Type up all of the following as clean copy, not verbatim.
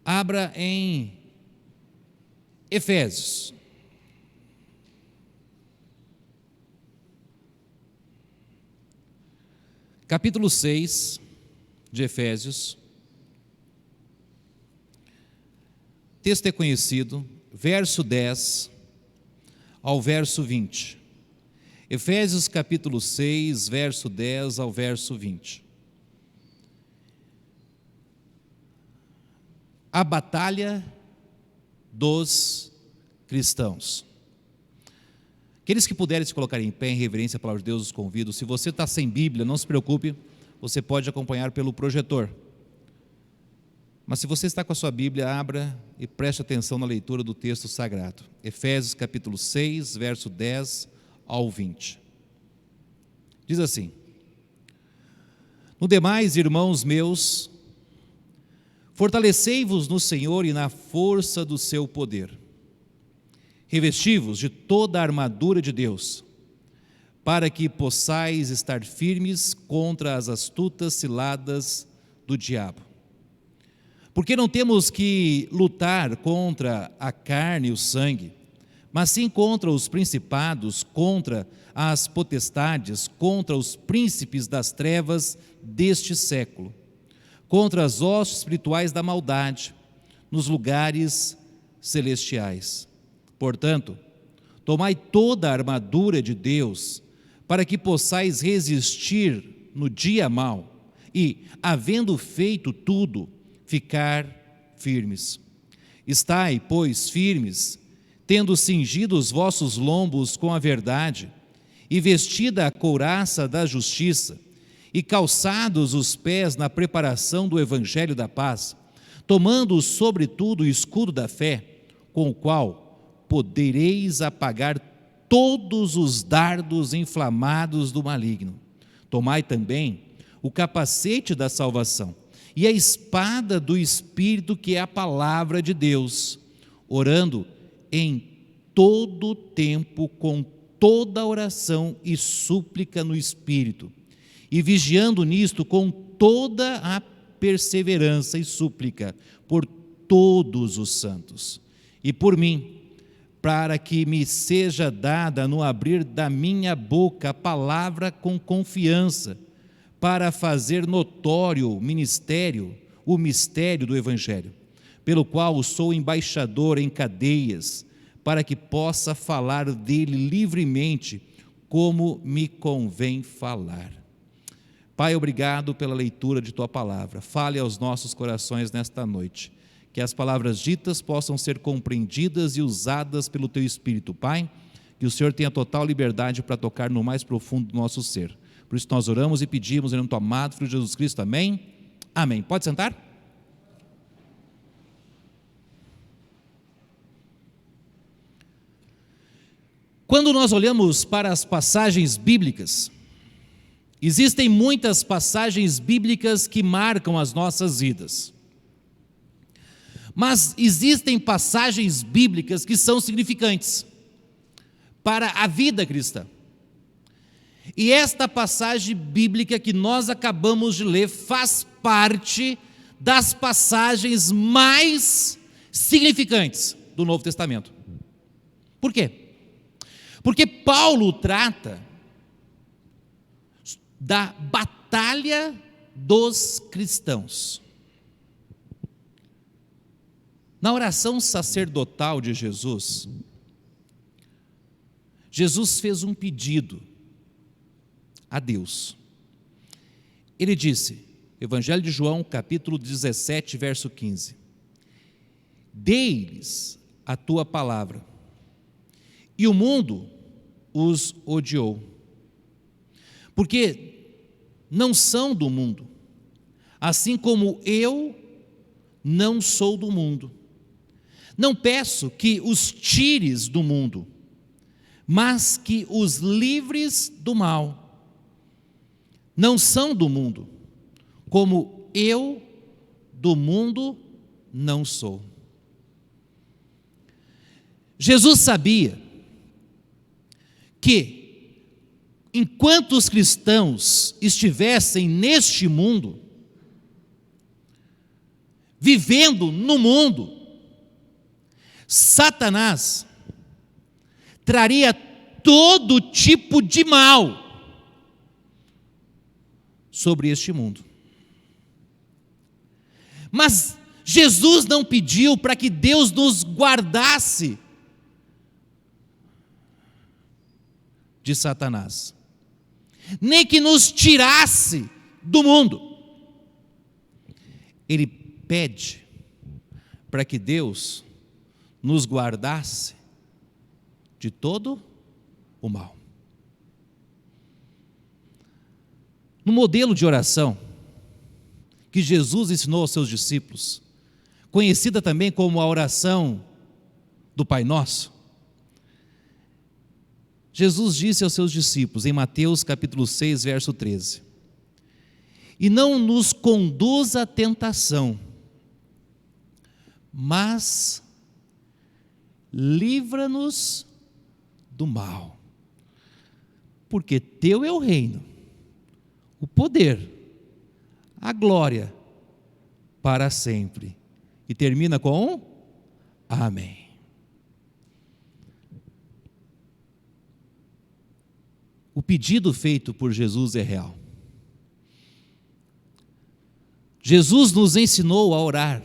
Abra em Efésios. Capítulo 6 de Efésios. O texto é conhecido, verso 10 ao verso 20. Efésios capítulo 6, verso 10 ao verso 20. A batalha dos cristãos. Aqueles que puderem se colocar em pé em reverência à palavra de Deus, os convido. Se você está sem Bíblia, não se preocupe, você pode acompanhar pelo projetor. Mas se você está com a sua Bíblia, abra e preste atenção na leitura do texto sagrado. Efésios capítulo 6, verso 10 ao 20. Diz assim: No demais, irmãos meus, fortalecei-vos no Senhor e na força do seu poder. Revesti-vos de toda a armadura de Deus, para que possais estar firmes contra as astutas ciladas do diabo. Porque não temos que lutar contra a carne e o sangue, mas sim contra os principados, contra as potestades, contra os príncipes das trevas deste século, contra as hostes espirituais da maldade nos lugares celestiais. Portanto, tomai toda a armadura de Deus, para que possais resistir no dia mau e, havendo feito tudo, ficar firmes. Estai, pois, firmes, tendo cingido os vossos lombos com a verdade, e vestida a couraça da justiça, e calçados os pés na preparação do evangelho da paz, tomando sobretudo o escudo da fé, com o qual podereis apagar todos os dardos inflamados do maligno. Tomai também o capacete da salvação e a espada do Espírito, que é a palavra de Deus, orando em todo tempo com toda oração e súplica no Espírito, e vigiando nisto com toda a perseverança e súplica por todos os santos, e por mim, para que me seja dada no abrir da minha boca a palavra com confiança, para fazer notório o mistério do Evangelho, pelo qual sou embaixador em cadeias, para que possa falar dele livremente, como me convém falar. Pai, obrigado pela leitura de Tua palavra. Fale aos nossos corações nesta noite, que as palavras ditas possam ser compreendidas e usadas pelo Teu Espírito. Pai, que o Senhor tenha total liberdade para tocar no mais profundo do nosso ser. Por isso nós oramos e pedimos em nome do Teu amado Filho Jesus Cristo. Amém? Amém. Pode sentar? Quando nós olhamos para as passagens bíblicas, existem muitas passagens bíblicas que marcam as nossas vidas. Mas existem passagens bíblicas que são significantes para a vida cristã. E esta passagem bíblica que nós acabamos de ler faz parte das passagens mais significantes do Novo Testamento. Por quê? Porque Paulo trata da batalha dos cristãos. Na oração sacerdotal de Jesus, Jesus fez um pedido a Deus. Ele disse, Evangelho de João, capítulo 17, verso 15: Dê-lhes a tua palavra, e o mundo os odiou, porque não são do mundo, assim como eu não sou do mundo. Não peço que os tires do mundo, mas que os livres do mal. Não são do mundo, como eu do mundo não sou. Jesus sabia que, enquanto os cristãos estivessem neste mundo, vivendo no mundo, Satanás traria todo tipo de mal sobre este mundo. Mas Jesus não pediu para que Deus nos guardasse de Satanás, nem que nos tirasse do mundo. Ele pede para que Deus nos guardasse de todo o mal. No modelo de oração que Jesus ensinou aos seus discípulos, conhecida também como a oração do Pai Nosso, Jesus disse aos seus discípulos em Mateus capítulo 6, verso 13: e não nos conduza à tentação, mas livra-nos do mal, porque teu é o reino, o poder, a glória para sempre. E termina com amém. O pedido feito por Jesus é real. Jesus nos ensinou a orar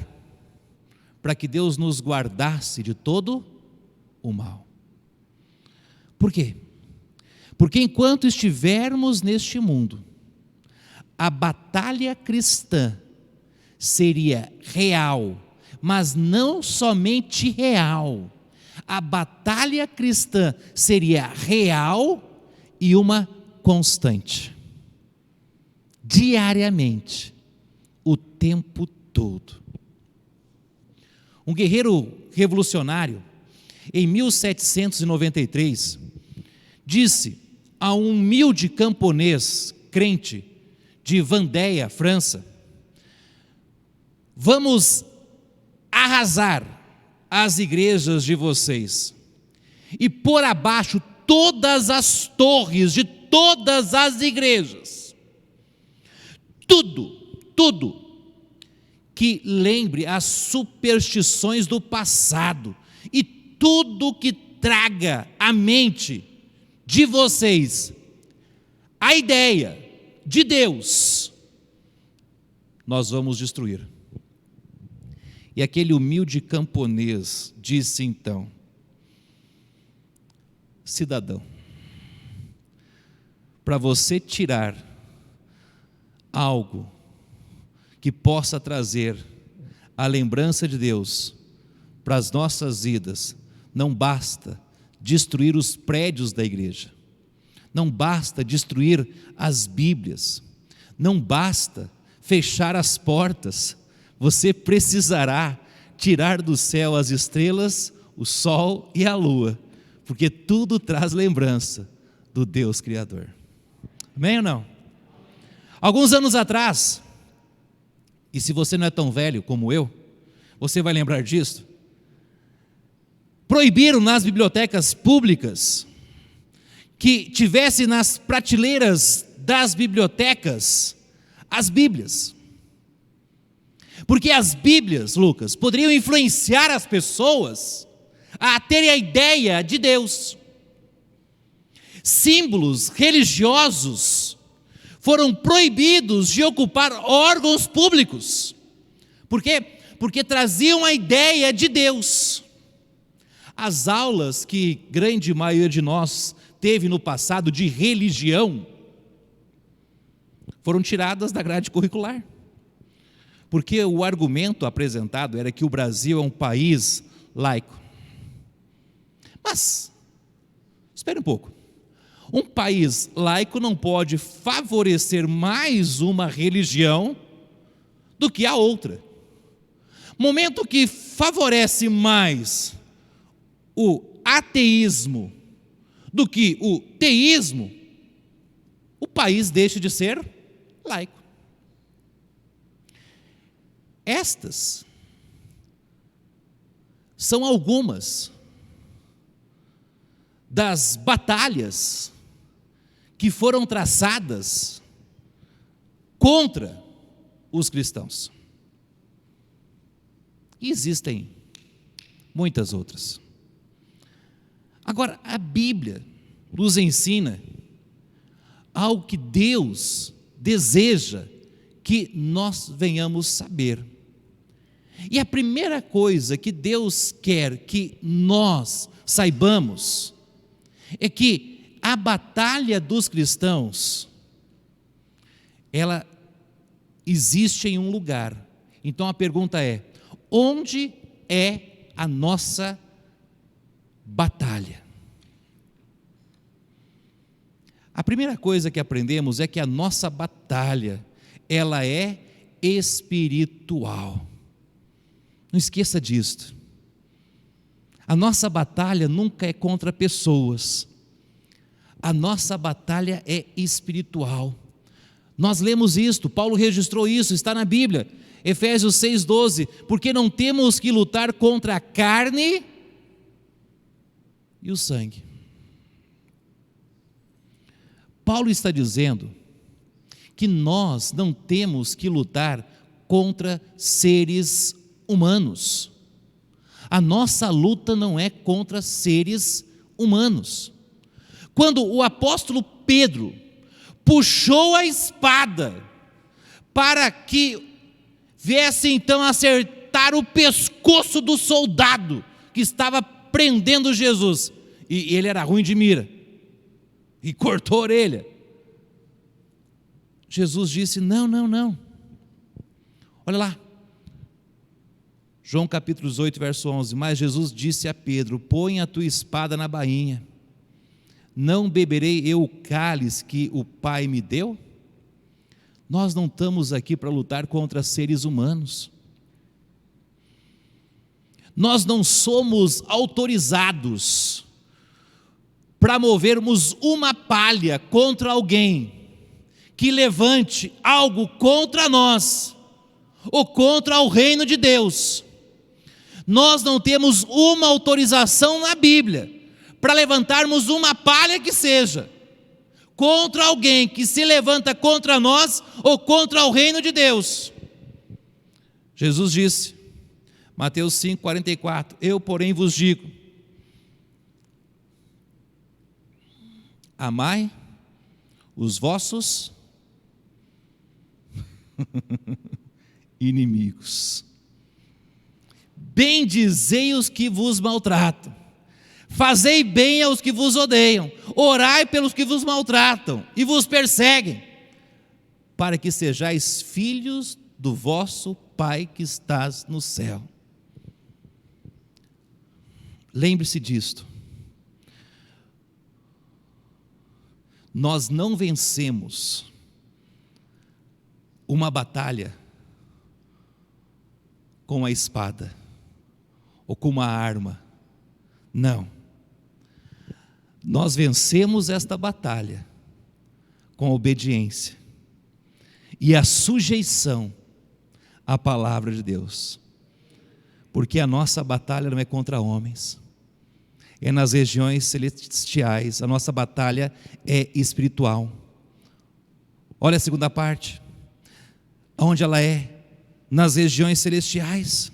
para que Deus nos guardasse de todo o mal. Por quê? Porque enquanto estivermos neste mundo, a batalha cristã seria real, mas não somente real. A batalha cristã seria real e uma constante, diariamente, o tempo todo. Um guerreiro revolucionário, em 1793, disse a um humilde camponês crente de Vendée, França: vamos arrasar as igrejas de vocês e pôr abaixo todas as torres de todas as igrejas. Tudo que lembre as superstições do passado e tudo que traga à mente de vocês a ideia de Deus, nós vamos destruir. E aquele humilde camponês disse então: cidadão, para você tirar algo que possa trazer a lembrança de Deus para as nossas vidas, não basta destruir os prédios da igreja, não basta destruir as Bíblias, não basta fechar as portas. Você precisará tirar do céu as estrelas, o sol e a lua, porque tudo traz lembrança do Deus Criador. Amém ou não? Alguns anos atrás, e se você não é tão velho como eu, você vai lembrar disso, proibiram nas bibliotecas públicas que tivesse nas prateleiras das bibliotecas as Bíblias. Porque as Bíblias, Lucas, poderiam influenciar as pessoas a terem a ideia de Deus. Símbolos religiosos foram proibidos de ocupar órgãos públicos. Por quê? Porque traziam a ideia de Deus. As aulas que grande maioria de nós teve no passado de religião foram tiradas da grade curricular. Porque o argumento apresentado era que o Brasil é um país laico. Mas, espere um pouco. Um país laico não pode favorecer mais uma religião do que a outra. Momento que favorece mais o ateísmo do que o teísmo, o país deixa de ser laico. Estas são algumas das batalhas que foram traçadas contra os cristãos. E existem muitas outras. Agora, a Bíblia nos ensina algo que Deus deseja que nós venhamos saber. E a primeira coisa que Deus quer que nós saibamos é que a batalha dos cristãos, ela existe em um lugar. Então a pergunta é: onde é a nossa batalha? A primeira coisa que aprendemos é que a nossa batalha, ela é espiritual. Não esqueça disto. A nossa batalha nunca é contra pessoas. A nossa batalha é espiritual. Nós lemos isto, Paulo registrou isso, está na Bíblia, Efésios 6,12, porque não temos que lutar contra a carne e o sangue. Paulo está dizendo que nós não temos que lutar contra seres humanos. A nossa luta não é contra seres humanos. Quando o apóstolo Pedro puxou a espada para que viesse então acertar o pescoço do soldado que estava prendendo Jesus, e ele era ruim de mira, e cortou a orelha, Jesus disse: não, olha lá, João capítulo 18, verso 11, mas Jesus disse a Pedro: põe a tua espada na bainha, não beberei eu o cálice que o Pai me deu? Nós não estamos aqui para lutar contra seres humanos, nós não somos autorizados para movermos uma palha contra alguém que levante algo contra nós, ou contra o reino de Deus. Nós não temos uma autorização na Bíblia para levantarmos uma palha que seja contra alguém que se levanta contra nós ou contra o reino de Deus. Jesus disse, Mateus 5,44, eu porém vos digo, amai os vossos inimigos, bendizei os que vos maltratam, fazei bem aos que vos odeiam, orai pelos que vos maltratam e vos perseguem, para que sejais filhos do vosso Pai que estás no céu. Lembre-se disto, nós não vencemos uma batalha com a espada ou com uma arma, não, nós vencemos esta batalha com a obediência e a sujeição à palavra de Deus, porque a nossa batalha não é contra homens, é nas regiões celestiais, a nossa batalha é espiritual. Olha a segunda parte, onde ela é, nas regiões celestiais.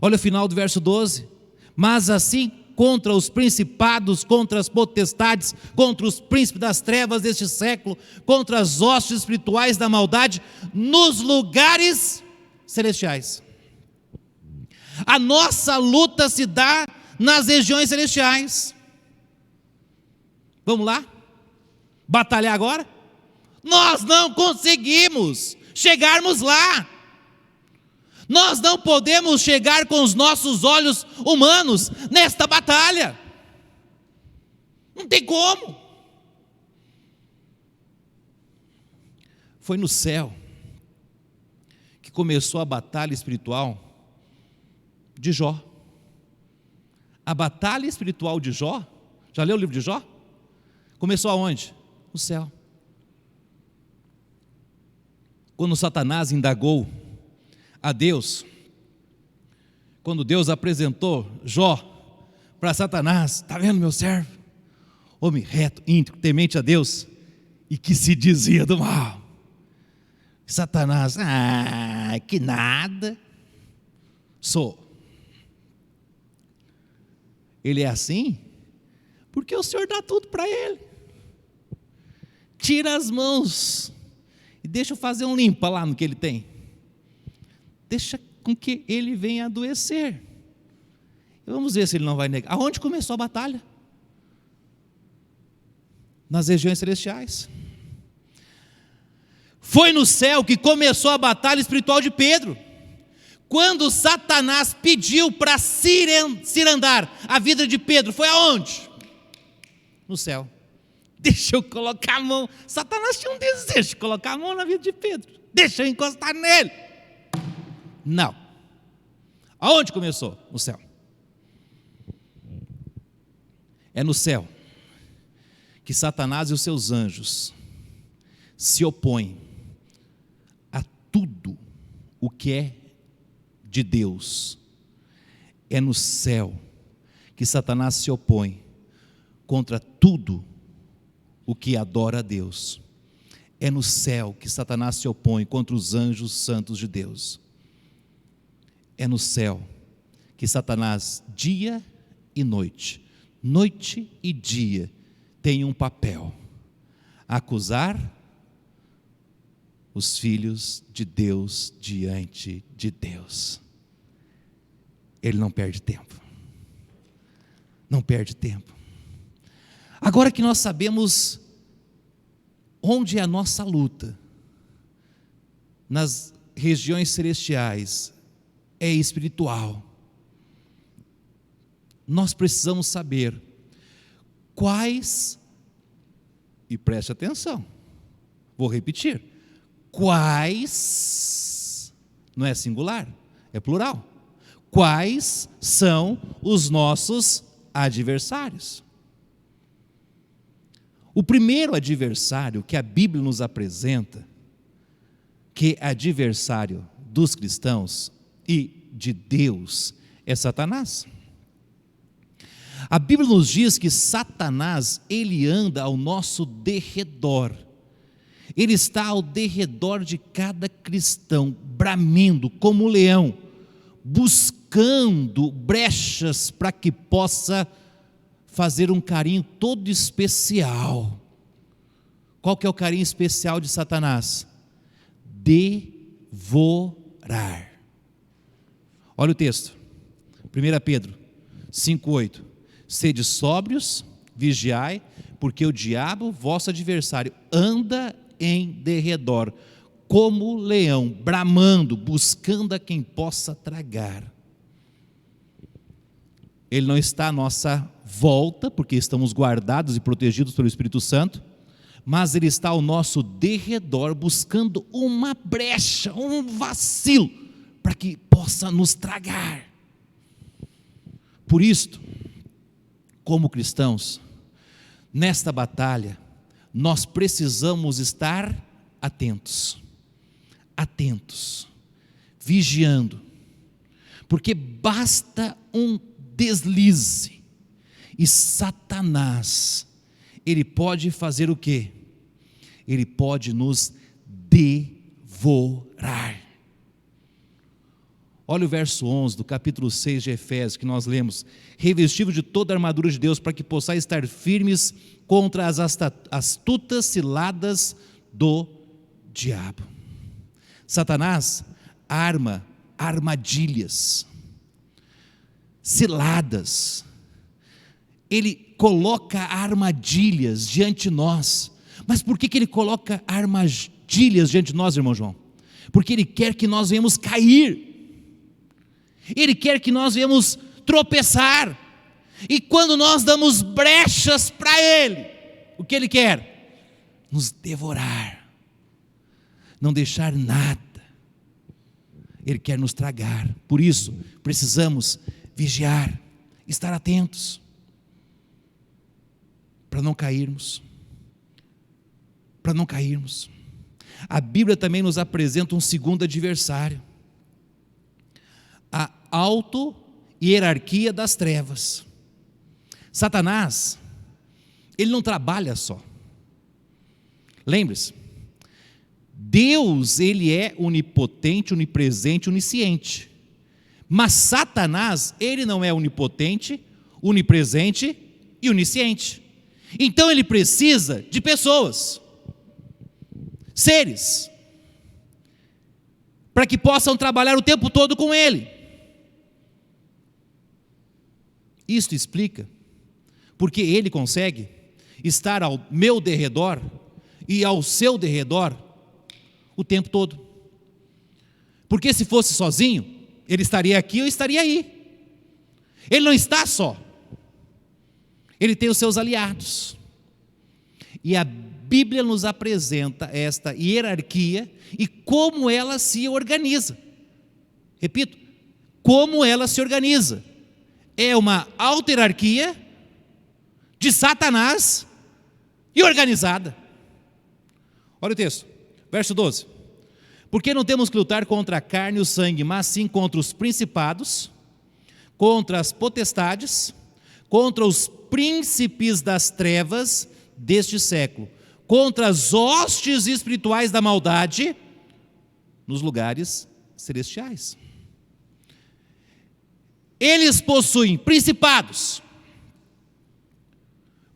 Olha o final do verso 12, mas assim contra os principados, contra as potestades, contra os príncipes das trevas deste século, contra as hostes espirituais da maldade, nos lugares celestiais. A nossa luta se dá nas regiões celestiais. Vamos lá? Batalhar agora? Nós não conseguimos chegarmos lá. Nós não podemos chegar com os nossos olhos humanos nesta batalha. Não tem como. Foi no céu que começou a batalha espiritual de Jó. A batalha espiritual de Jó, já leu o livro de Jó? Começou aonde? No céu. Quando Satanás indagou a Deus, quando Deus apresentou Jó para Satanás, está vendo meu servo? Homem reto, íntegro, temente a Deus, e que se dizia do mal. Satanás, que nada, sou. ele é assim porque o Senhor dá tudo para ele. Tira as mãos e deixa eu fazer um limpa lá no que ele tem. Deixa com que ele venha adoecer. Vamos ver se ele não vai negar. Aonde começou a batalha? Nas regiões celestiais. Foi no céu que começou a batalha espiritual de Pedro. Quando Satanás pediu para cirandar a vida de Pedro, foi aonde? No céu. Deixa eu colocar a mão. Satanás tinha um desejo de colocar a mão na vida de Pedro. Deixa eu encostar nele. Não. Aonde começou? No céu. É no céu que Satanás e os seus anjos se opõem a tudo o que é de Deus. É no céu que Satanás se opõe contra tudo o que adora a Deus. É no céu que Satanás se opõe contra os anjos santos de Deus. É no céu que Satanás, dia e noite e dia, tem um papel: acusar os filhos de Deus diante de Deus. Ele não perde tempo. Não perde tempo. Agora que nós sabemos onde é a nossa luta, nas regiões celestiais, é espiritual. Nós precisamos saber quais, e preste atenção, vou repetir, quais, não é singular, é plural, quais são os nossos adversários. O primeiro adversário que a Bíblia nos apresenta, que é adversário dos cristãos e de Deus, é Satanás. A Bíblia nos diz que Satanás, ele anda ao nosso derredor. Ele está ao derredor de cada cristão, bramindo como um leão, buscando brechas para que possa fazer um carinho todo especial. Qual que é o carinho especial de Satanás? Devorar. Olha o texto, 1 Pedro 5,8: sede sóbrios, vigiai, porque o diabo, vosso adversário, anda em derredor, como leão, bramando, buscando a quem possa tragar. Ele não está à nossa volta, porque estamos guardados e protegidos pelo Espírito Santo, mas ele está ao nosso derredor, buscando uma brecha, um vacilo, para que possa nos tragar. Por isto, como cristãos, nesta batalha, nós precisamos estar atentos, vigiando, porque basta um deslize, e Satanás, ele pode fazer o quê? Ele pode nos devorar. Olha o verso 11 do capítulo 6 de Efésios, que nós lemos: revestido de toda a armadura de Deus, para que possais estar firmes contra as astutas ciladas do diabo. Satanás arma armadilhas, ciladas. Ele coloca armadilhas diante de nós. Mas por que ele coloca armadilhas diante de nós, irmão João? Porque ele quer que nós venhamos cair. Ele quer que nós venhamos tropeçar. E quando nós damos brechas para ele, o que ele quer? Nos devorar, não deixar nada. Ele quer nos tragar. Por isso, precisamos vigiar, estar atentos, para não cairmos. A Bíblia também nos apresenta um segundo adversário: a auto-hierarquia das trevas. Satanás, ele não trabalha só. Lembre-se, Deus, ele é onipotente, onipresente, onisciente. Mas Satanás, ele não é onipotente, onipresente e onisciente. Então ele precisa de pessoas, seres, para que possam trabalhar o tempo todo com ele. Isto explica porque ele consegue estar ao meu derredor e ao seu derredor o tempo todo. Porque se fosse sozinho, ele estaria aqui, eu estaria aí. Ele não está só. Ele tem os seus aliados. E a Bíblia nos apresenta esta hierarquia e como ela se organiza. Repito, como ela se organiza. É uma autarquia de Satanás e organizada. Olha o texto, verso 12. Porque não temos que lutar contra a carne e o sangue, mas sim contra os principados, contra as potestades, contra os príncipes das trevas deste século, contra as hostes espirituais da maldade nos lugares celestiais. Eles possuem principados,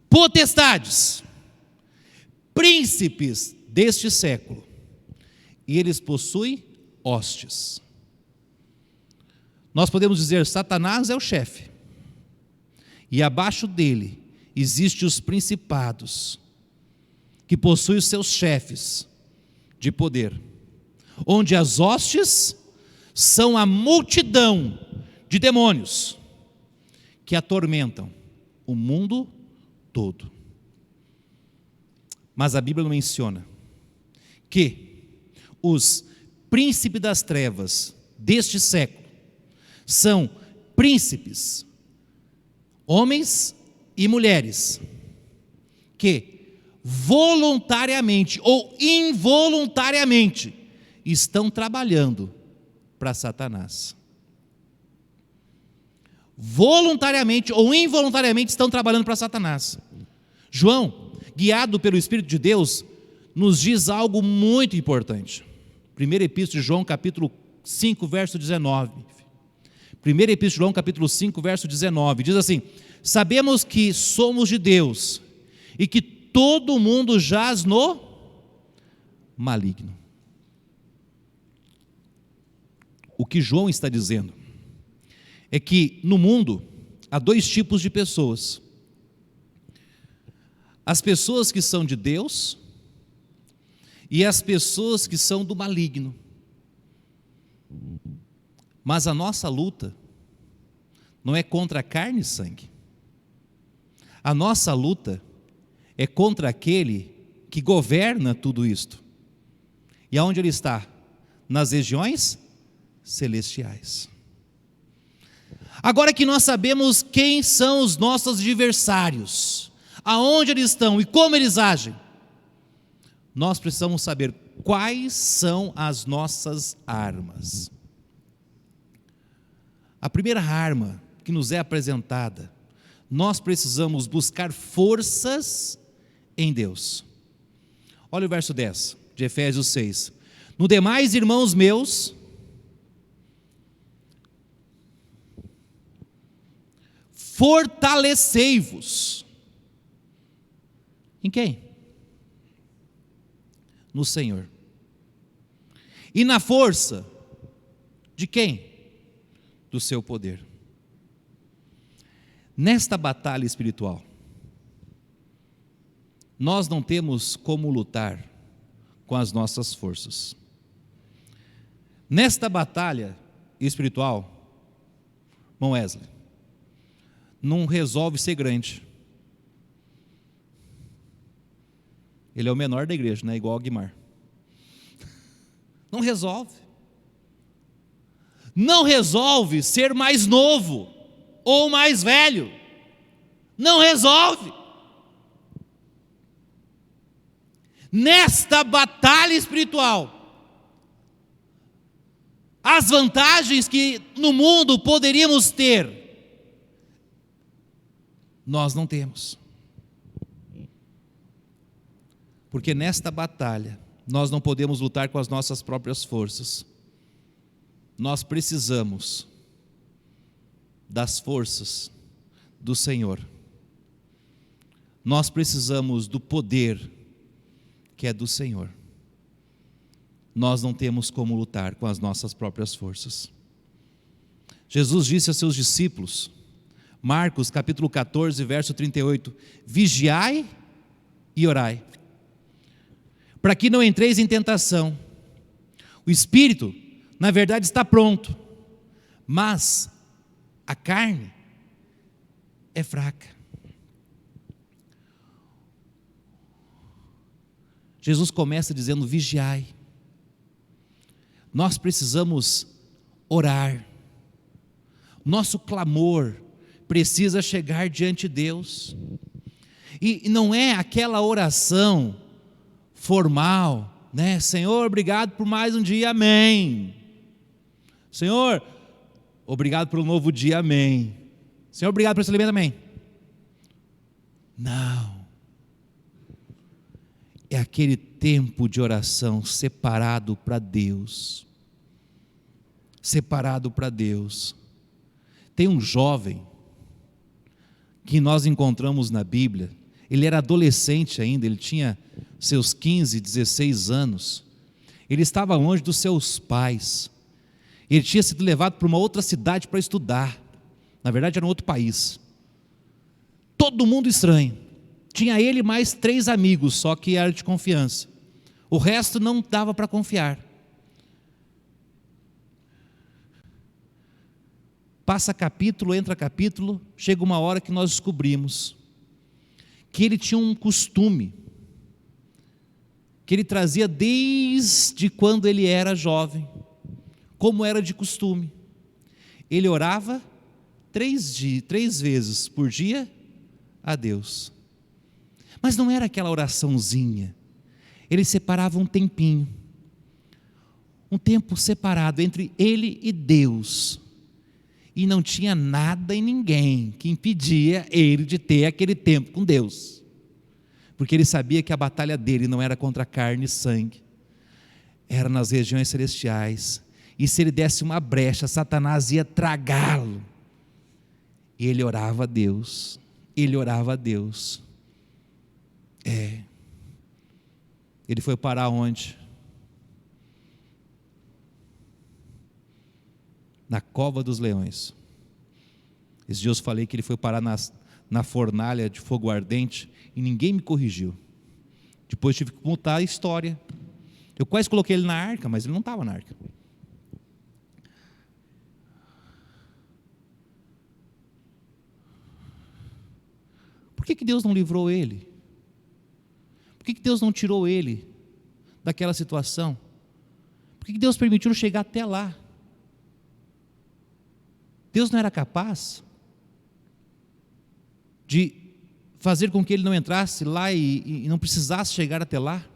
potestades, príncipes deste século, e eles possuem hostes. Nós podemos dizer, Satanás é o chefe, e abaixo dele existem os principados, que possuem os seus chefes de poder, onde as hostes são a multidão de demônios que atormentam o mundo todo. Mas a Bíblia não menciona que os príncipes das trevas deste século são príncipes, homens e mulheres, que voluntariamente ou involuntariamente estão trabalhando para Satanás. Voluntariamente ou involuntariamente estão trabalhando para Satanás. João, guiado pelo Espírito de Deus, nos diz algo muito importante. Primeira Epístola de João, capítulo 5, verso 19. Primeira Epístola de João, capítulo 5, verso 19. Diz assim: sabemos que somos de Deus e que todo mundo jaz no maligno. O que João está dizendo é que no mundo há dois tipos de pessoas: as pessoas que são de Deus e as pessoas que são do maligno. Mas a nossa luta não é contra a carne e sangue. A nossa luta é contra aquele que governa tudo isto. E aonde ele está? Nas regiões celestiais. Agora que nós sabemos quem são os nossos adversários, aonde eles estão e como eles agem, nós precisamos saber quais são as nossas armas. A primeira arma que nos é apresentada, nós precisamos buscar forças em Deus. Olha o verso 10 de Efésios 6. No demais, irmãos meus, fortalecei-vos. Em quem? No Senhor. E na força de quem? Do seu poder. Nesta batalha espiritual, nós não temos como lutar com as nossas forças. Nesta batalha espiritual, irmão Wesley, não resolve ser grande. Ele é o menor da igreja, não é igual ao Guimar. Não resolve. Não resolve ser mais novo ou mais velho. Não resolve. Nesta batalha espiritual, as vantagens que no mundo poderíamos ter, nós não temos. Porque nesta batalha, nós não podemos lutar com as nossas próprias forças. Nós precisamos das forças do Senhor. Nós precisamos do poder que é do Senhor. Nós não temos como lutar com as nossas próprias forças. Jesus disse a seus discípulos, Marcos capítulo 14, verso 38, vigiai e orai, para que não entreis em tentação. O espírito, na verdade, está pronto, mas a carne é fraca. Jesus começa dizendo, vigiai. Nós precisamos orar. Nosso clamor precisa chegar diante de Deus. E não é aquela oração formal, né? Senhor, obrigado por mais um dia, amém. Senhor, obrigado pelo novo dia, amém. Senhor, obrigado por esse alimento, amém. Não. É aquele tempo de oração separado para Deus. Separado para Deus. Tem um jovem que nós encontramos na Bíblia. Ele era adolescente ainda, ele tinha seus 15, 16 anos. Ele estava longe dos seus pais. Ele tinha sido levado para uma outra cidade para estudar. Na verdade era um outro país. Todo mundo estranho. Tinha ele mais 3 amigos, só que era de confiança. O resto não dava para confiar. Passa capítulo, entra capítulo, chega uma hora que nós descobrimos que ele tinha um costume, que ele trazia desde quando ele era jovem, como era de costume. Ele orava 3 vezes por dia a Deus. Mas não era aquela oraçãozinha. Ele separava um tempinho, um tempo separado entre ele e Deus. E não tinha nada e ninguém que impedia ele de ter aquele tempo com Deus. Porque ele sabia que a batalha dele não era contra carne e sangue, era nas regiões celestiais. E se ele desse uma brecha, Satanás ia tragá-lo. E ele orava a Deus. Ele orava a Deus. Ele foi parar onde? Na cova dos leões. Esses dias eu falei que ele foi parar na fornalha de fogo ardente e ninguém me corrigiu. Depois tive que contar a história. Eu quase coloquei ele na arca, mas ele não estava na arca. Por que Deus não livrou ele? Por que Deus não tirou ele daquela situação? Por que Deus permitiu chegar até lá? Deus não era capaz de fazer com que ele não entrasse lá e não precisasse chegar até lá?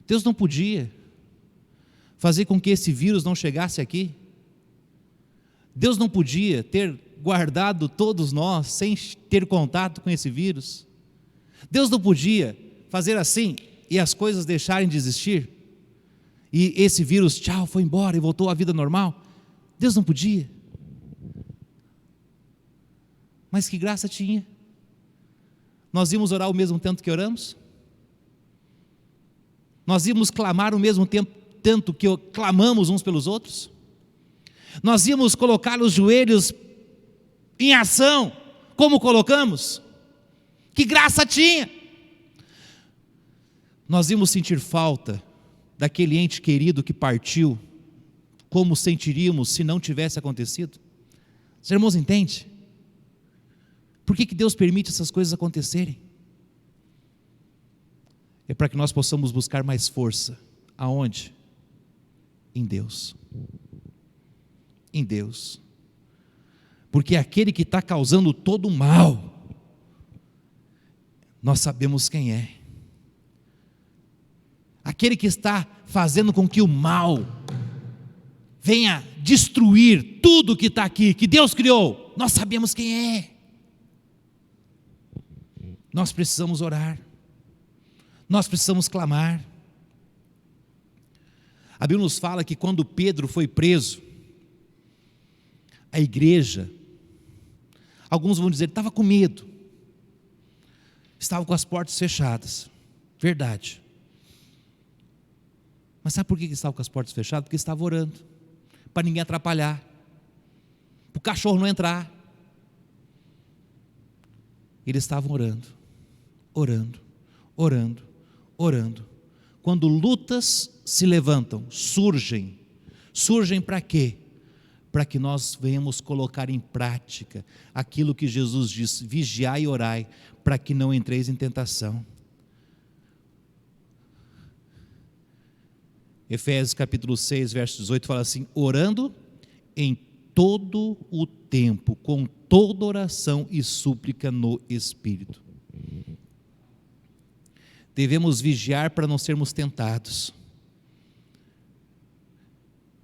Deus não podia fazer com que esse vírus não chegasse aqui? Deus não podia ter guardado todos nós sem ter contato com esse vírus? Deus não podia fazer assim e as coisas deixarem de existir? E esse vírus, tchau, foi embora e voltou à vida normal? Deus não podia? Mas que graça tinha? Nós íamos orar o mesmo tanto que oramos? Nós íamos clamar o mesmo tempo, tanto que clamamos uns pelos outros? Nós íamos colocar os joelhos em ação, como colocamos? Que graça tinha? Nós íamos sentir falta daquele ente querido que partiu, como sentiríamos se não tivesse acontecido? Os irmãos entendem? Por que Deus permite essas coisas acontecerem? É para que nós possamos buscar mais força. Aonde? Em Deus. Em Deus. Porque aquele que está causando todo o mal, nós sabemos quem é. Aquele que está fazendo com que o mal venha destruir tudo que está aqui, que Deus criou, nós sabemos quem é. Nós precisamos orar, nós precisamos clamar. A Bíblia nos fala que quando Pedro foi preso, A igreja, alguns vão dizer, estava com medo, estava com as portas fechadas, verdade. Mas sabe por que estava com as portas fechadas? Porque estava orando, para ninguém atrapalhar, para o cachorro não entrar. Eles estavam orando, orando, orando, orando. Quando lutas se levantam, surgem para quê? Para que nós venhamos colocar em prática aquilo que Jesus disse: vigiai e orai, para que não entreis em tentação. Efésios capítulo 6, verso 18 fala assim: orando em todo o tempo, com toda oração e súplica no Espírito. Devemos vigiar para não sermos tentados.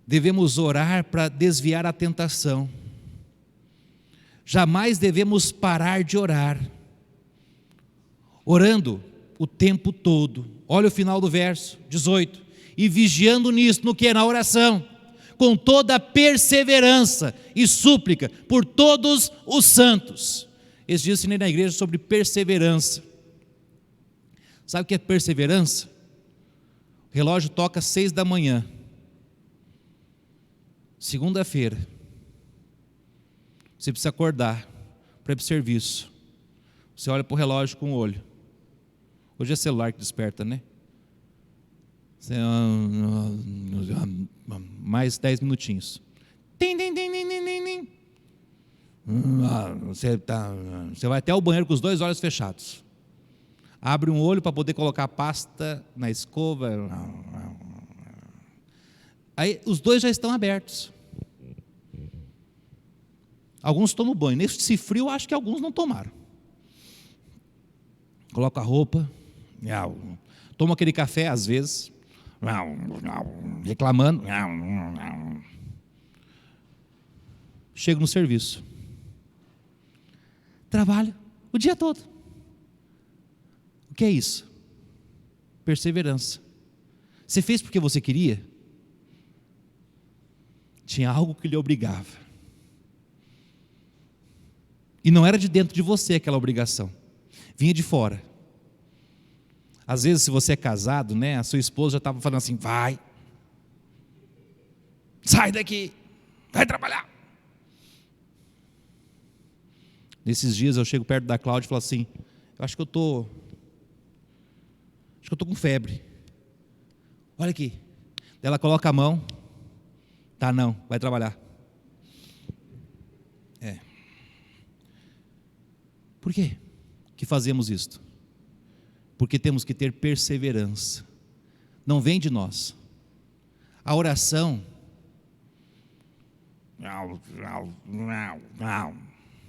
Devemos orar para desviar a tentação. Jamais devemos parar de orar. Orando o tempo todo. Olha o final do verso 18. E vigiando nisso, no que? Na oração, com toda perseverança e súplica por todos os santos. Esses dias eu ensinei na igreja sobre perseverança. Sabe o que é perseverança? O relógio toca 6 da manhã, segunda-feira, você precisa acordar para ir para o serviço. Você olha para o relógio com o olho. Hoje é celular que desperta, né? Mais 10 minutinhos. Você vai até o banheiro com os 2 olhos fechados. Abre um olho para poder colocar a pasta na escova. Aí os 2 já estão abertos. Alguns tomam banho. Nesse frio, acho que alguns não tomaram. Coloca a roupa. Toma aquele café às vezes. Reclamando. Chego no serviço. Trabalho o dia todo. O que é isso? Perseverança. Você fez porque você queria? Tinha algo que lhe obrigava. E não era de dentro de você aquela obrigação. Vinha de fora. Às vezes, se você é casado, né, a sua esposa já estava falando assim: vai, sai daqui, vai trabalhar. Nesses dias eu chego perto da Cláudia e falo assim: eu acho que eu estou com febre. Olha aqui. Ela coloca a mão. Tá, não, vai trabalhar. Por quê que fazemos isto? Porque temos que ter perseverança. Não vem de nós. A oração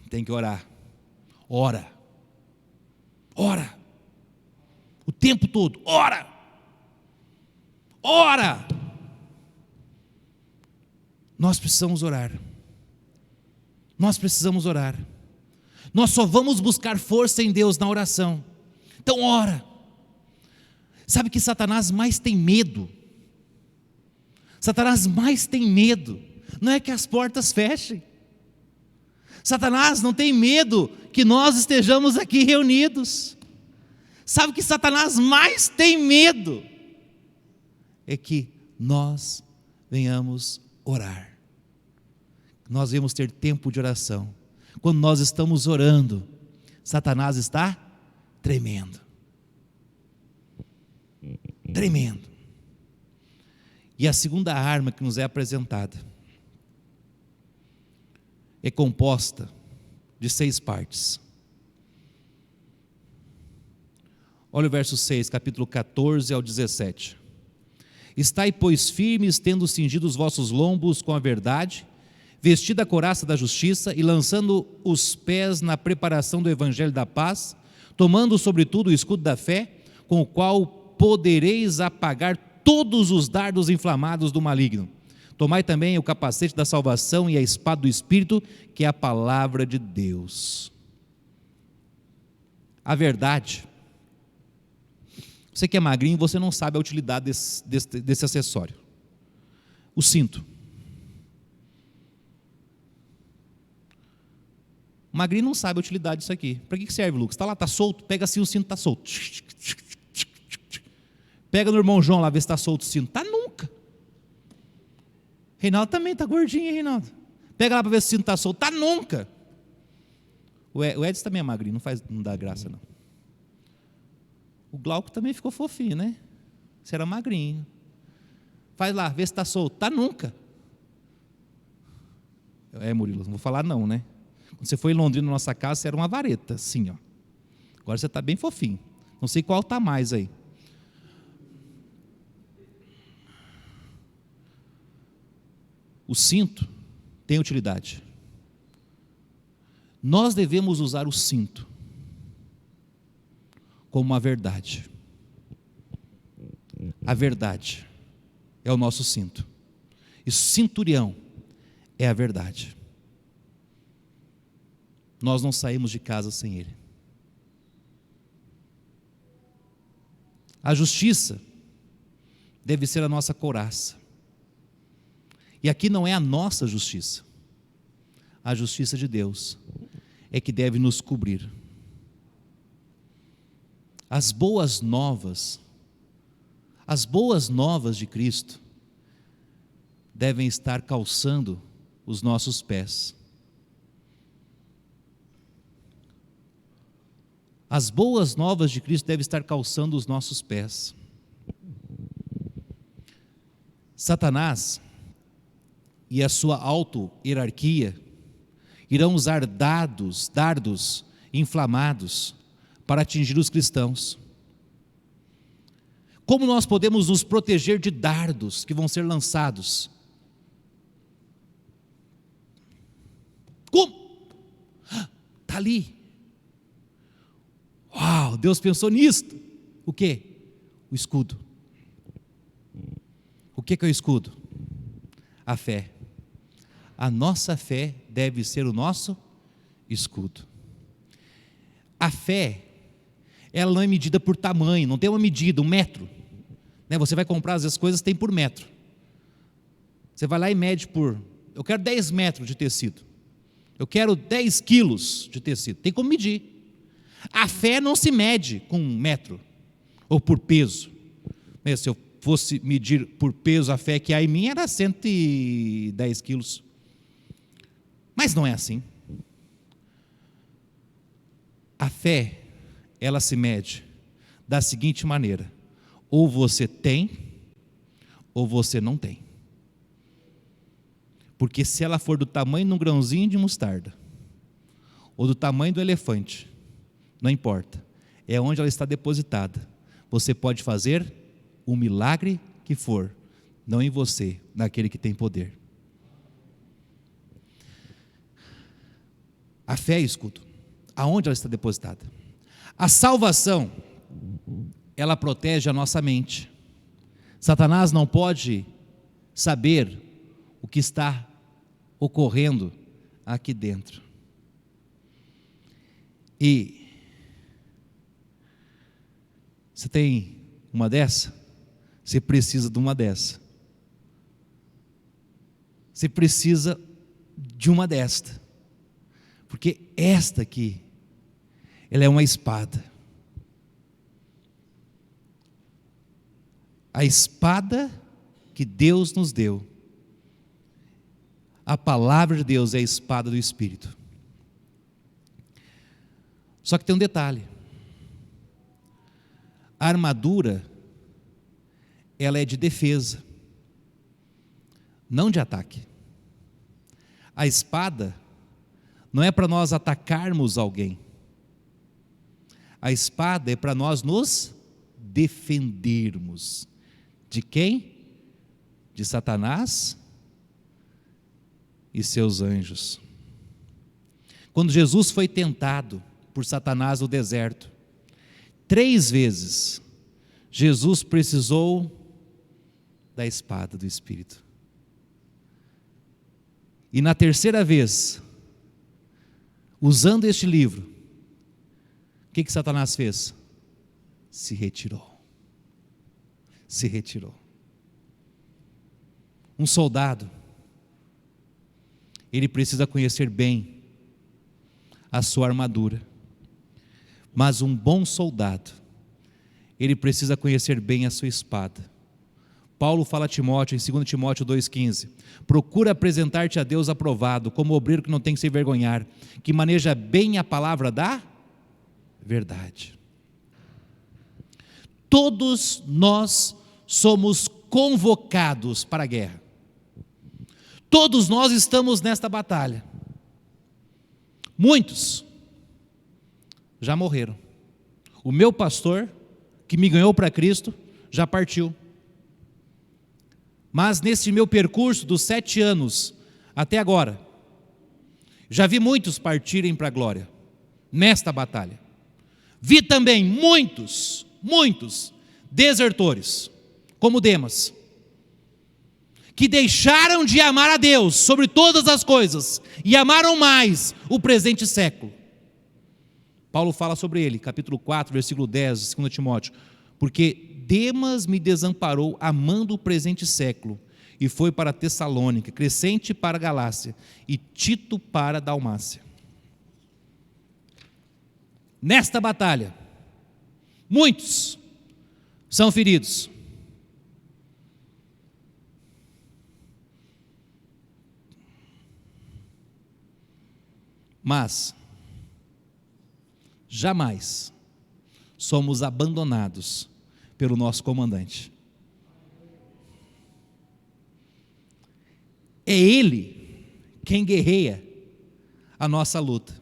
tem que orar. Ora. O tempo todo. Ora. Nós precisamos orar. Nós só vamos buscar força em Deus na oração. Então ora. Sabe que Satanás mais tem medo? Não é que as portas fechem. Satanás não tem medo que nós estejamos aqui reunidos. Sabe que Satanás mais tem medo? É que nós venhamos orar. Nós venhamos ter tempo de oração. Quando nós estamos orando, Satanás está tremendo. E a segunda arma que nos é apresentada é composta de 6 partes. Olha o verso 6, capítulo 14 ao 17. Estai, pois, firmes, tendo cingido os vossos lombos com a verdade, vestida a couraça da justiça e lançando os pés na preparação do evangelho da paz, tomando sobretudo o escudo da fé, com o qual podereis apagar todos os dardos inflamados do maligno. Tomai também o capacete da salvação e a espada do Espírito, que é a palavra de Deus. A verdade. Você que é magrinho, você não sabe a utilidade desse acessório. O cinto. magrinho não sabe a utilidade disso aqui. Para que serve, Lucas? Está lá, está solto, pega assim, o cinto está solto. Pega no irmão João lá, vê se está solto o cinto. Está nunca. Reinaldo também está gordinho, hein, Reinaldo? Pega lá para ver se o cinto está solto. Está nunca. O Edson também é magrinho, não dá graça não. O Glauco também ficou fofinho, né? Você era magrinho. Faz lá, vê se está solto. Está nunca. Murilo, não vou falar não, né? Quando você foi em Londrina, na nossa casa, você era uma vareta, assim, ó. Agora você está bem fofinho. Não sei qual está mais aí. O cinto tem utilidade. Nós devemos usar o cinto como uma verdade. A verdade é o nosso cinto. E cinturão é a verdade. Nós não saímos de casa sem ele. A justiça deve ser a nossa couraça. E aqui não é a nossa justiça. A justiça de Deus é que deve nos cobrir. As boas novas de Cristo devem estar calçando os nossos pés. As boas novas de Cristo devem estar calçando os nossos pés. Satanás e a sua auto-hierarquia irão usar dardos inflamados para atingir os cristãos. Como nós podemos nos proteger de dardos que vão ser lançados? Como? Está ali. Uau, Deus pensou nisto. O quê? O escudo. O que é o escudo? A fé. A nossa fé deve ser o nosso escudo. A fé, ela não é medida por tamanho, não tem uma medida, 1 metro. Você vai comprar as coisas, tem por metro. Você vai lá e mede eu quero 10 metros de tecido. Eu quero 10 quilos de tecido. Tem como medir. A fé não se mede com 1 metro, ou por peso. Se eu fosse medir por peso a fé que há em mim, era 110 quilos. Mas não é assim. A fé, ela se mede da seguinte maneira: ou você tem, ou você não tem. Porque se ela for do tamanho de um grãozinho de mostarda, ou do tamanho do elefante, não importa, é onde ela está depositada. Você pode fazer o milagre que for, não em você, naquele que tem poder. A fé é escudo. Aonde ela está depositada? A salvação, ela protege a nossa mente. Satanás não pode saber o que está ocorrendo aqui dentro. E você tem uma dessa? Você precisa de uma dessa. Você precisa de uma desta. Porque esta aqui, ela é uma espada. A espada que Deus nos deu. A palavra de Deus é a espada do Espírito. Só que tem um detalhe. A armadura, ela é de defesa, não de ataque. A espada não é para nós atacarmos alguém. A espada é para nós nos defendermos. De quem? De Satanás e seus anjos. Quando Jesus foi tentado por Satanás no deserto, 3 vezes, Jesus precisou da espada do Espírito. E na 3ª vez, usando este livro, o que Satanás fez? Se retirou. Se retirou. Um soldado, ele precisa conhecer bem a sua armadura. Mas um bom soldado, ele precisa conhecer bem a sua espada. Paulo fala a Timóteo, em 2 Timóteo 2,15: procura apresentar-te a Deus aprovado, como obreiro que não tem que se envergonhar, que maneja bem a palavra da verdade. Todos nós somos convocados para a guerra. Todos nós estamos nesta batalha. Muitos já morreram. O meu pastor, que me ganhou para Cristo, já partiu. Mas nesse meu percurso dos 7 anos até agora, já vi muitos partirem para a glória, nesta batalha. Vi também muitos desertores, como Demas, que deixaram de amar a Deus sobre todas as coisas e amaram mais o presente século. Paulo fala sobre ele, capítulo 4, versículo 10, 2 Timóteo: porque Demas me desamparou amando o presente século, e foi para Tessalônica, Crescente para Galácia, e Tito para Dalmácia. Nesta batalha, muitos são feridos. Mas jamais somos abandonados pelo nosso comandante. É Ele quem guerreia a nossa luta.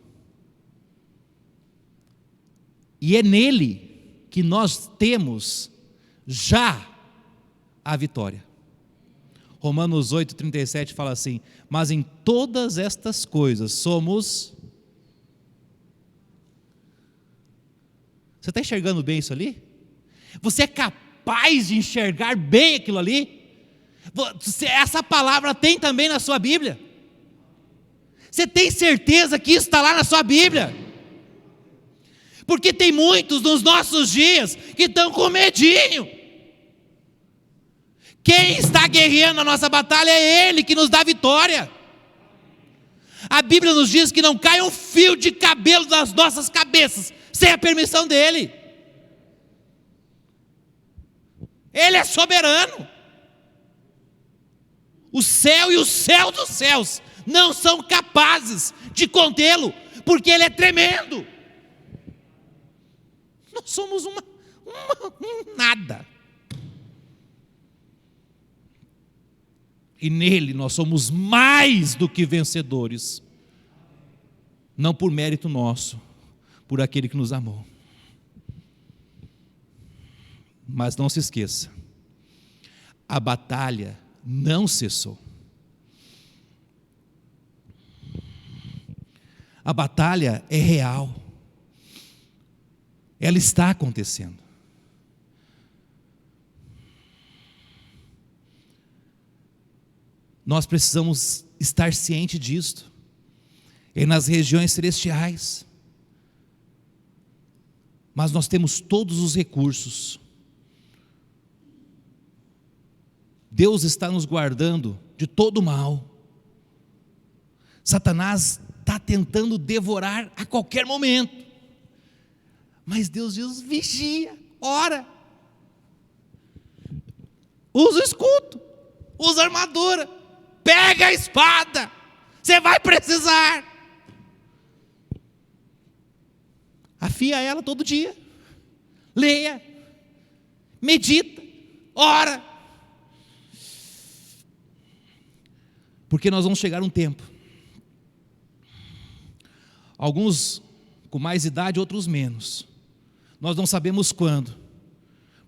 E é nele que nós temos já a vitória. Romanos 8,37 fala assim: mas em todas estas coisas somos... Você está enxergando bem isso ali? Você é capaz de enxergar bem aquilo ali? Essa palavra tem também na sua Bíblia? Você tem certeza que isso está lá na sua Bíblia? Porque tem muitos nos nossos dias que estão com medinho. Quem está guerreando a nossa batalha é Ele que nos dá vitória. A Bíblia nos diz que não cai um fio de cabelo das nossas cabeças sem a permissão dEle. Ele é soberano. O céu e o céu dos céus não são capazes de contê-lo, porque Ele é tremendo. Nós somos um nada. E nele nós somos mais do que vencedores. Não por mérito nosso, por aquele que nos amou. Mas não se esqueça, a batalha não cessou. A batalha é real. Ela está acontecendo. Nós precisamos estar cientes disto. É nas regiões celestiais. Mas nós temos todos os recursos. Deus está nos guardando de todo mal. Satanás está tentando devorar a qualquer momento. Mas Deus diz: vigia, ora. Usa o escudo, usa a armadura, pega a espada, você vai precisar. Afia ela todo dia, leia, medita, ora. Porque nós vamos chegar um tempo, alguns com mais idade, outros menos, nós não sabemos quando,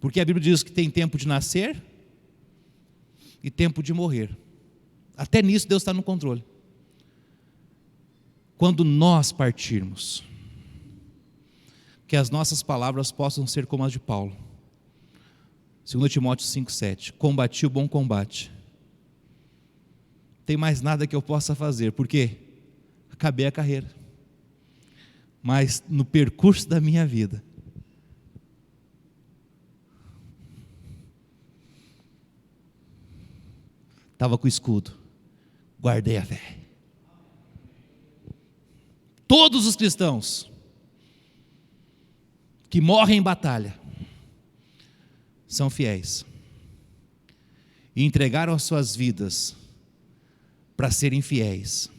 porque a Bíblia diz que tem tempo de nascer e tempo de morrer. Até nisso Deus está no controle. Quando nós partirmos, que as nossas palavras possam ser como as de Paulo. 2 Timóteo 5,7: combati o bom combate. Tem mais nada que eu possa fazer, porque acabei a carreira. Mas no percurso da minha vida, estava com o escudo, guardei a fé. Todos os cristãos que morrem em batalha são fiéis e entregaram as suas vidas para serem fiéis.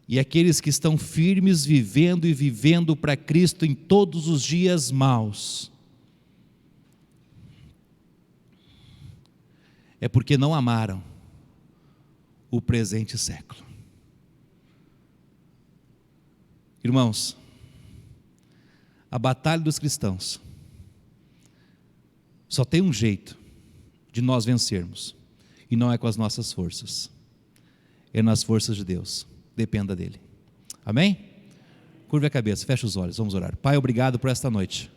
E aqueles que estão firmes vivendo para Cristo em todos os dias maus, é porque não amaram o presente século. Irmãos, a batalha dos cristãos só tem um jeito de nós vencermos, e não é com as nossas forças, é nas forças de Deus. Dependa dele. Amém? Curve a cabeça, feche os olhos, vamos orar. Pai, obrigado por esta noite.